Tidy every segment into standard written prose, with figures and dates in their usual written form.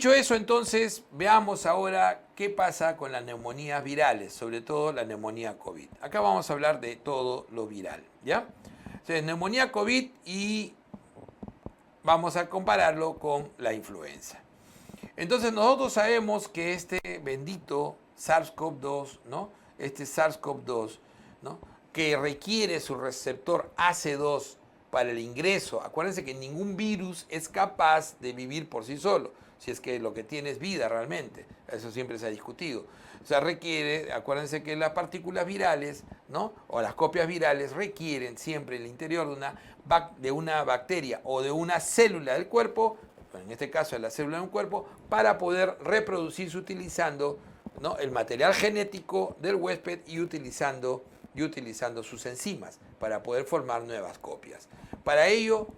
Dicho eso, entonces, veamos ahora qué pasa con las neumonías virales, sobre todo la neumonía COVID. Acá vamos a hablar de todo lo viral, ¿ya? Entonces, neumonía COVID y vamos a compararlo con la influenza. Entonces, nosotros sabemos que este bendito SARS-CoV-2, ¿no? Este SARS-CoV-2, ¿no? Que requiere su receptor AC2 para el ingreso. Acuérdense que ningún virus es capaz de vivir por sí solo, si es que lo que tiene es vida realmente. Eso siempre se ha discutido. O sea, requiere, acuérdense que las partículas virales, ¿no? O las copias virales requieren siempre el interior de una bacteria o de una célula del cuerpo, en este caso de la célula de un cuerpo, para poder reproducirse utilizando, ¿no? El material genético del huésped y utilizando sus enzimas para poder formar nuevas copias. Para ello,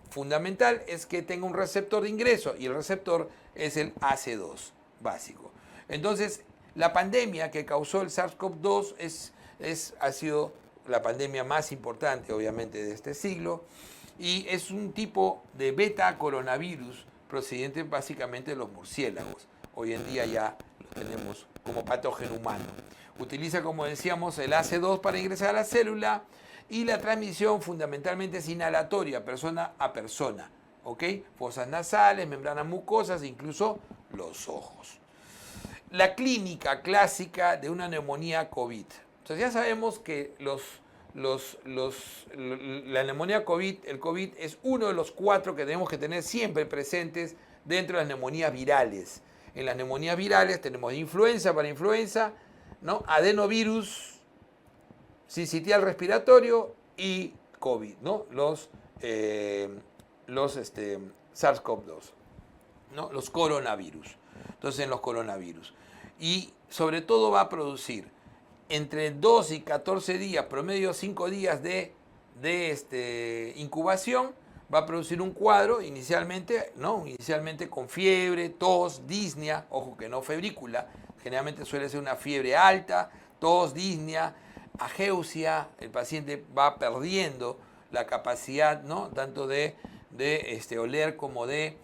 fundamental es que tenga un receptor de ingreso y el receptor es el AC2 básico. Entonces, la pandemia que causó el SARS-CoV-2 ha sido la pandemia más importante, obviamente, de este siglo y es un tipo de beta coronavirus procedente básicamente de los murciélagos. Hoy en día ya lo tenemos como patógeno humano. Utiliza, como decíamos, el AC2 para ingresar a la célula y la transmisión fundamentalmente es inhalatoria, persona a persona. ¿Ok? Fosas nasales, membranas mucosas, incluso los ojos. La clínica clásica de una neumonía COVID. Entonces ya sabemos que la neumonía COVID, el COVID es uno de los 4 que tenemos que tener siempre presentes dentro de las neumonías virales. En las neumonías virales tenemos influenza para influenza, ¿no? Adenovirus, sincitial respiratorio y COVID, ¿no? Los SARS-CoV-2, ¿no? Los coronavirus. Entonces, en los coronavirus. Y sobre todo va a producir entre 2 y 14 días, promedio 5 días de incubación, va a producir un cuadro inicialmente, ¿no? Inicialmente con fiebre, tos, disnea, ojo que no febrícula, generalmente suele ser una fiebre alta, tos, disnea, ageusia, el paciente va perdiendo la capacidad, ¿no? Tanto de oler como de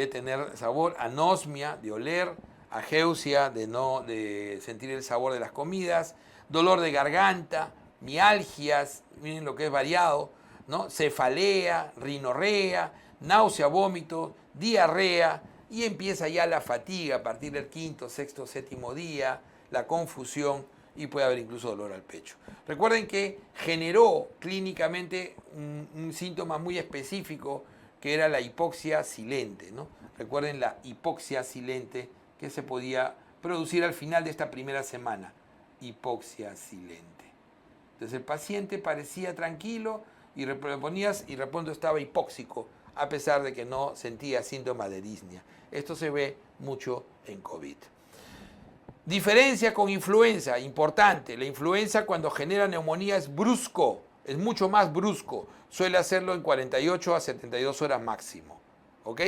tener sabor, anosmia, de oler, ageusia, de sentir el sabor de las comidas, dolor de garganta, mialgias, miren lo que es variado, ¿no? Cefalea, rinorrea, náusea, vómito, diarrea, y empieza ya la fatiga a partir del 5º, 6º, 7º día, la confusión y puede haber incluso dolor al pecho. Recuerden que generó clínicamente un síntoma muy específico que era la hipoxia silente, ¿no? Recuerden la hipoxia silente que se podía producir al final de esta primera semana, hipoxia silente. Entonces el paciente parecía tranquilo y le ponías y de pronto estaba hipóxico a pesar de que no sentía síntomas de disnea. Esto se ve mucho en COVID. Diferencia con influenza, importante. La influenza cuando genera neumonía es brusco, es mucho más brusco. Suele hacerlo en 48 a 72 horas máximo. ¿Ok?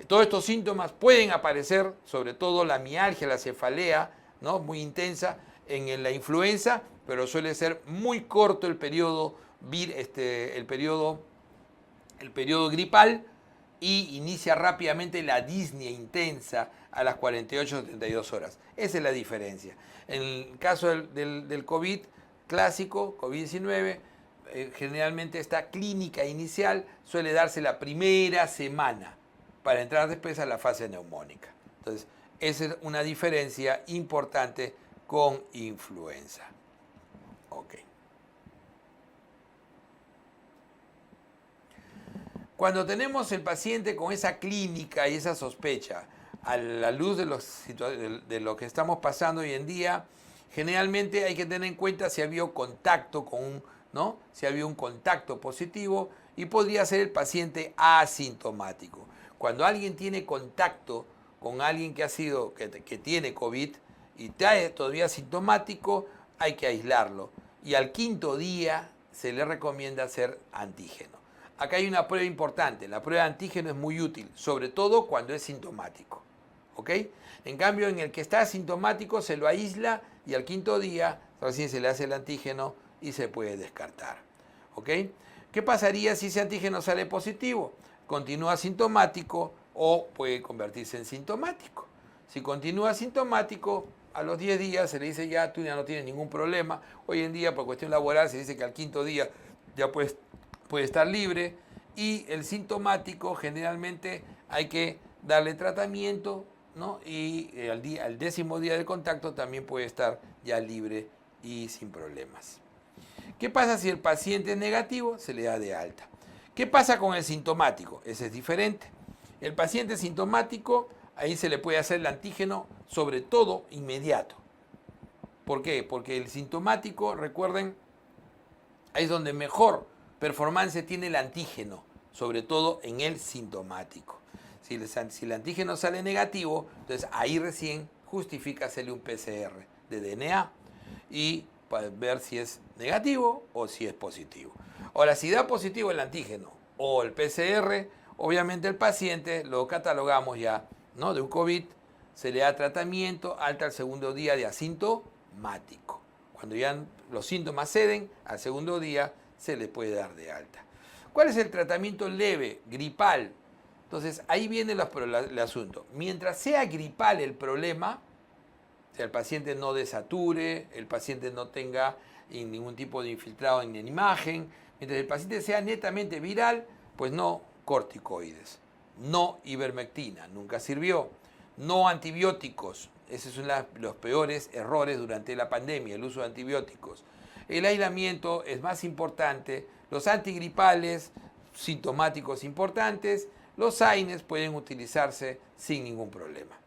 Todos estos síntomas pueden aparecer, sobre todo la mialgia, la cefalea, ¿no? Muy intensa en la influenza, pero suele ser muy corto el periodo gripal y inicia rápidamente la disnea intensa a las 48 o 72 horas. Esa es la diferencia. En el caso del COVID clásico, COVID-19, generalmente esta clínica inicial suele darse la primera semana para entrar después a la fase neumónica. Entonces, esa es una diferencia importante con influenza. Ok. Cuando tenemos el paciente con esa clínica y esa sospecha, a la luz de lo que estamos pasando hoy en día, generalmente hay que tener en cuenta si había contacto ¿no? Si había un contacto positivo y podría ser el paciente asintomático. Cuando alguien tiene contacto con alguien que tiene COVID y está todavía asintomático, hay que aislarlo. Y al 5º día se le recomienda hacer antígeno. Acá hay una prueba importante. La prueba de antígeno es muy útil, sobre todo cuando es sintomático. ¿Ok? En cambio, en el que está asintomático se lo aísla y al 5º día recién se le hace el antígeno y se puede descartar. ¿Ok? ¿Qué pasaría si ese antígeno sale positivo? Continúa asintomático o puede convertirse en sintomático. Si continúa asintomático, a los 10 días se le dice ya, tú ya no tienes ningún problema. Hoy en día, por cuestión laboral, se dice que al quinto día ya puede estar libre. Y el sintomático, generalmente hay que darle tratamiento, ¿no? Y al 10.º día de contacto también puede estar ya libre y sin problemas. ¿Qué pasa si el paciente es negativo? Se le da de alta. ¿Qué pasa con el sintomático? Ese es diferente. El paciente sintomático, ahí se le puede hacer el antígeno, sobre todo inmediato. ¿Por qué? Porque el sintomático, recuerden, ahí es donde mejor performance tiene el antígeno, sobre todo en el sintomático. Si el antígeno sale negativo, entonces ahí recién justifica hacerle un PCR de DNA y para ver si es negativo o si es positivo. Ahora, si da positivo el antígeno o el PCR, obviamente el paciente lo catalogamos ya, ¿no?, de un COVID, se le da tratamiento hasta el segundo día de asintomático. Cuando ya los síntomas ceden, al segundo día se le puede dar de alta. ¿Cuál es el tratamiento leve, gripal? Entonces, ahí viene el asunto. Mientras sea gripal el problema, o sea, el paciente no desature, el paciente no tenga ningún tipo de infiltrado en la imagen, mientras el paciente sea netamente viral, pues no corticoides, no ivermectina, nunca sirvió, no antibióticos, esos son los peores errores durante la pandemia, el uso de antibióticos. El aislamiento es más importante, los antigripales, sintomáticos importantes, los AINES pueden utilizarse sin ningún problema.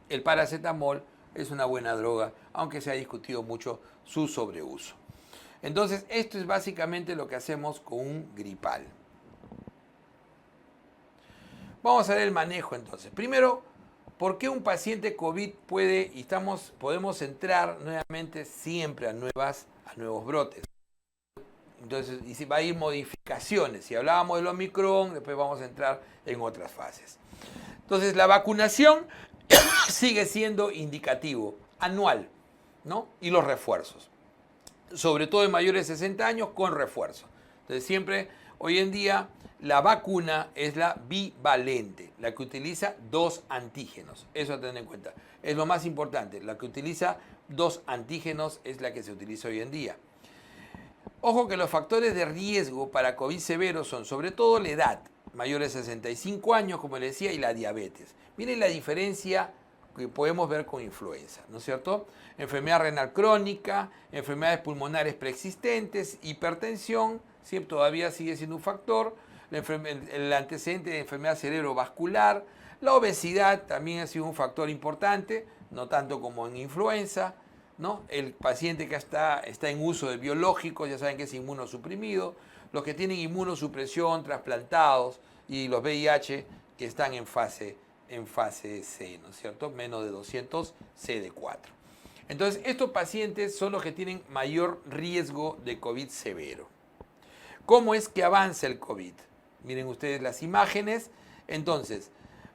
El paracetamol es una buena droga, aunque se ha discutido mucho su sobreuso. Entonces, esto es básicamente lo que hacemos con un gripal. Vamos a ver el manejo entonces. Primero, ¿por qué un paciente COVID puede y podemos entrar nuevamente siempre a nuevos brotes? Entonces, y si va a ir modificaciones. Si hablábamos del Omicron, después vamos a entrar en otras fases. Entonces, la vacunación sigue siendo indicativo, anual, ¿no? Y los refuerzos, sobre todo en mayores de 60 años con refuerzo. Entonces, siempre, hoy en día, la vacuna es la bivalente, la que utiliza 2 antígenos. Eso a tener en cuenta. Es lo más importante, la que utiliza 2 antígenos es la que se utiliza hoy en día. Ojo que los factores de riesgo para COVID severo son sobre todo la edad, mayores de 65 años, como les decía, y la diabetes. Miren la diferencia que podemos ver con influenza, ¿no es cierto? Enfermedad renal crónica, enfermedades pulmonares preexistentes, hipertensión, ¿sí?, todavía sigue siendo un factor, el antecedente de enfermedad cerebrovascular, la obesidad también ha sido un factor importante, no tanto como en influenza, ¿no? El paciente que está en uso de biológicos, ya saben que es inmunosuprimido, los que tienen inmunosupresión, trasplantados y los VIH que están en fase C, ¿no es cierto? Menos de 200 CD4. Entonces, estos pacientes son los que tienen mayor riesgo de COVID severo. ¿Cómo es que avanza el COVID? Miren ustedes las imágenes. Entonces,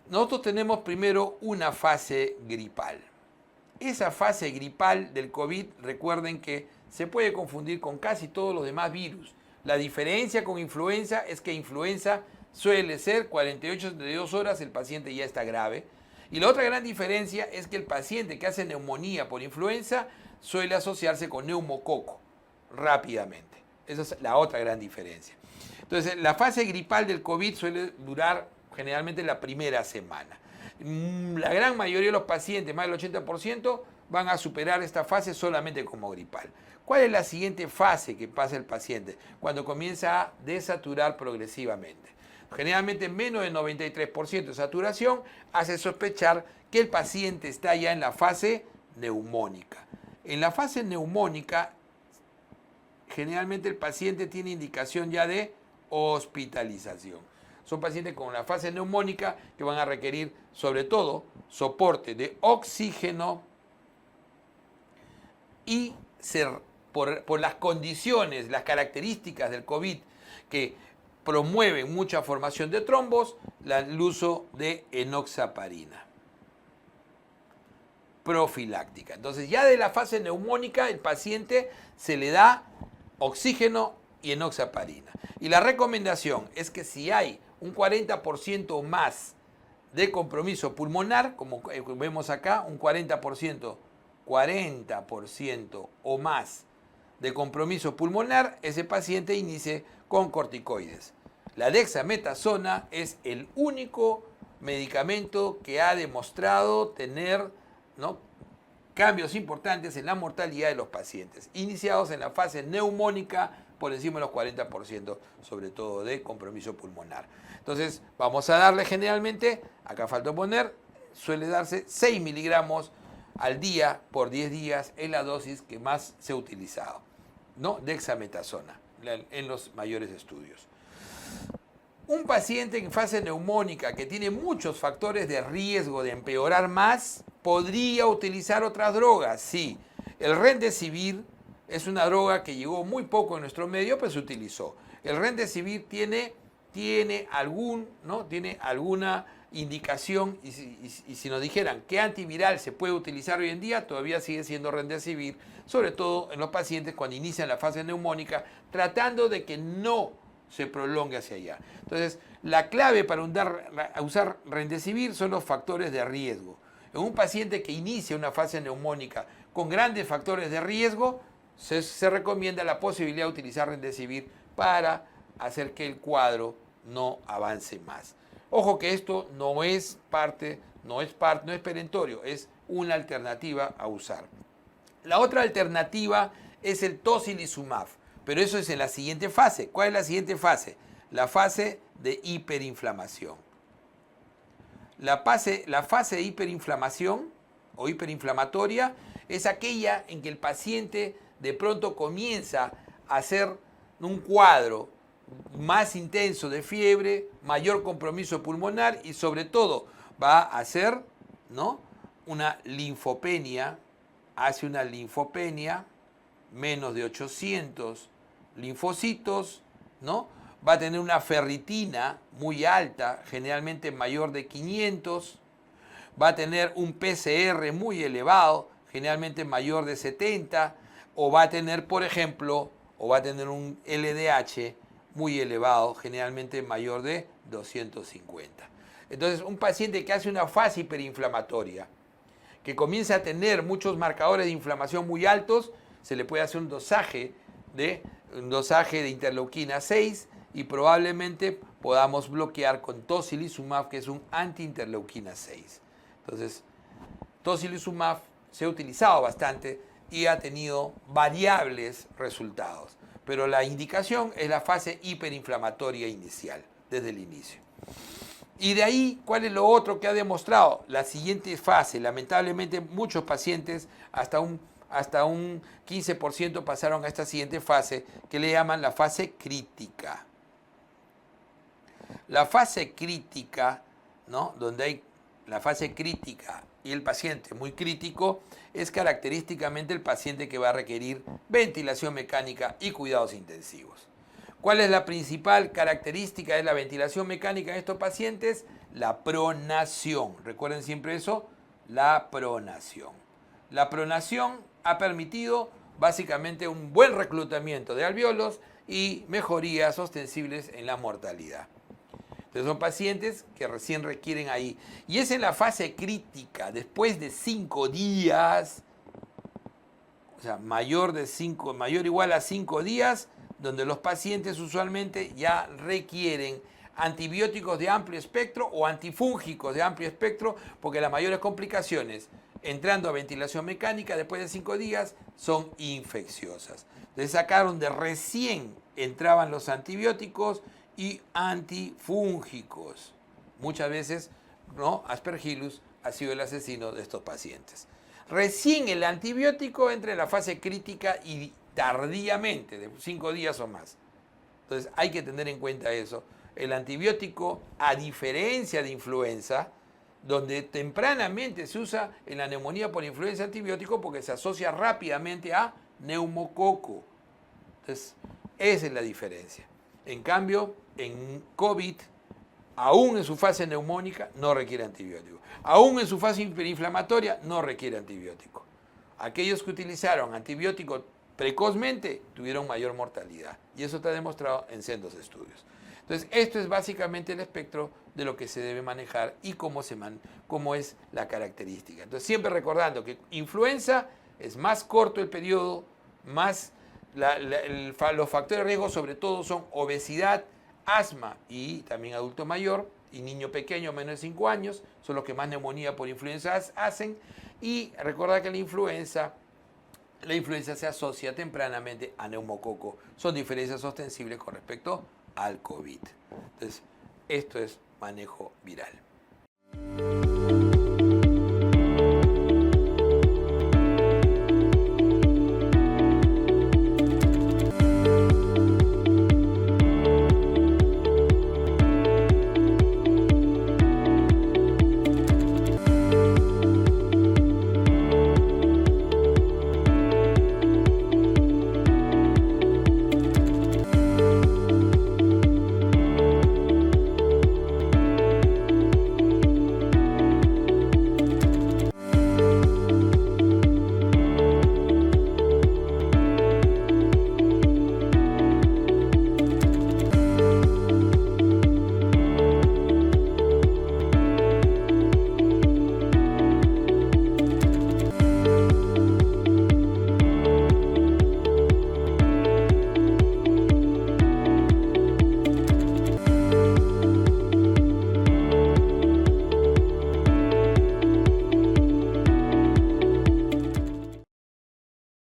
nosotros tenemos primero una fase gripal. Esa fase gripal del COVID, recuerden que se puede confundir con casi todos los demás virus. La diferencia con influenza es que influenza suele ser 48-72 horas, el paciente ya está grave. Y la otra gran diferencia es que el paciente que hace neumonía por influenza suele asociarse con neumococo rápidamente. Esa es la otra gran diferencia. Entonces, la fase gripal del COVID suele durar generalmente la primera semana. La gran mayoría de los pacientes, más del 80%, van a superar esta fase solamente como gripal. ¿Cuál es la siguiente fase que pasa el paciente? Cuando comienza a desaturar progresivamente. Generalmente menos del 93% de saturación hace sospechar que el paciente está ya en la fase neumónica. En la fase neumónica, generalmente el paciente tiene indicación ya de hospitalización. Son pacientes con la fase neumónica que van a requerir, sobre todo, soporte de oxígeno y por las condiciones, las características del COVID que promueven mucha formación de trombos, el uso de enoxaparina profiláctica. Entonces, ya de la fase neumónica, el paciente se le da oxígeno y enoxaparina. Y la recomendación es que si hay un 40% más de compromiso pulmonar, como vemos acá, un 40% o más de compromiso pulmonar, ese paciente inicie con corticoides. La dexametasona es el único medicamento que ha demostrado tener, ¿no?, cambios importantes en la mortalidad de los pacientes, iniciados en la fase neumónica por encima de los 40%, sobre todo de compromiso pulmonar. Entonces, vamos a darle generalmente, acá falta poner, suele darse 6 miligramos al día por 10 días, es la dosis que más se ha utilizado, ¿no?, dexametasona en los mayores estudios. Un paciente en fase neumónica que tiene muchos factores de riesgo de empeorar más, podría utilizar otras drogas, sí. El Remdesivir es una droga que llegó muy poco en nuestro medio, pero se utilizó. El Remdesivir tiene alguna indicación, y si nos dijeran qué antiviral se puede utilizar hoy en día, todavía sigue siendo Remdesivir, sobre todo en los pacientes cuando inician la fase neumónica, tratando de que no se prolongue hacia allá. Entonces, la clave para usar Remdesivir son los factores de riesgo. En un paciente que inicia una fase neumónica con grandes factores de riesgo, se recomienda la posibilidad de utilizar Remdesivir para hacer que el cuadro no avance más. Ojo que esto no es perentorio, es una alternativa a usar. La otra alternativa es el tocilizumab, pero eso es en la siguiente fase. ¿Cuál es la siguiente fase? La fase de hiperinflamación. La fase de hiperinflamación o hiperinflamatoria es aquella en que el paciente de pronto comienza a hacer un cuadro más intenso de fiebre, mayor compromiso pulmonar y sobre todo va a hacer, ¿no?, una linfopenia, hace una linfopenia, menos de 800 linfocitos, ¿no? Va a tener una ferritina muy alta, generalmente mayor de 500, va a tener un PCR muy elevado, generalmente mayor de 70, o va a tener, por ejemplo, un LDH muy elevado, generalmente mayor de 250. Entonces, un paciente que hace una fase hiperinflamatoria, que comienza a tener muchos marcadores de inflamación muy altos, se le puede hacer un dosaje de interleuquina 6 y probablemente podamos bloquear con tocilizumab, que es un anti-interleuquina 6. Entonces, tocilizumab se ha utilizado bastante y ha tenido variables resultados, pero la indicación es la fase hiperinflamatoria inicial, desde el inicio. Y de ahí, ¿cuál es lo otro que ha demostrado? La siguiente fase, lamentablemente muchos pacientes, hasta un 15% pasaron a esta siguiente fase, que le llaman la fase crítica. La fase crítica, ¿no?, donde hay la fase crítica y el paciente muy crítico, es característicamente el paciente que va a requerir ventilación mecánica y cuidados intensivos. ¿Cuál es la principal característica de la ventilación mecánica en estos pacientes? La pronación. Recuerden siempre eso, la pronación. La pronación ha permitido básicamente un buen reclutamiento de alvéolos y mejorías ostensibles en la mortalidad. Entonces son pacientes que recién requieren ahí. Y es en la fase crítica, después de 5 días, o sea, mayor o igual a 5 días, donde los pacientes usualmente ya requieren antibióticos de amplio espectro o antifúngicos de amplio espectro, porque las mayores complicaciones entrando a ventilación mecánica después de 5 días son infecciosas. Entonces acá donde recién entraban los antibióticos y antifúngicos. Muchas veces, ¿no?, Aspergillus ha sido el asesino de estos pacientes. Recién el antibiótico entra en la fase crítica y tardíamente, de 5 días o más. Entonces hay que tener en cuenta eso. El antibiótico, a diferencia de influenza, donde tempranamente se usa en la neumonía por influenza antibiótico porque se asocia rápidamente a neumococo. Entonces, esa es la diferencia. En cambio, en COVID, aún en su fase neumónica, no requiere antibiótico. Aún en su fase hiperinflamatoria, no requiere antibiótico. Aquellos que utilizaron antibiótico precozmente tuvieron mayor mortalidad. Y eso está demostrado en sendos estudios. Entonces, esto es básicamente el espectro de lo que se debe manejar y cómo es la característica. Entonces, siempre recordando que influenza es más corto el periodo, más los factores de riesgo sobre todo son obesidad, asma y también adulto mayor y niño pequeño menos de 5 años, son los que más neumonía por influenza hacen. Y recordar que la influenza se asocia tempranamente a neumococo. Son diferencias ostensibles con respecto al COVID. Entonces, esto es manejo viral.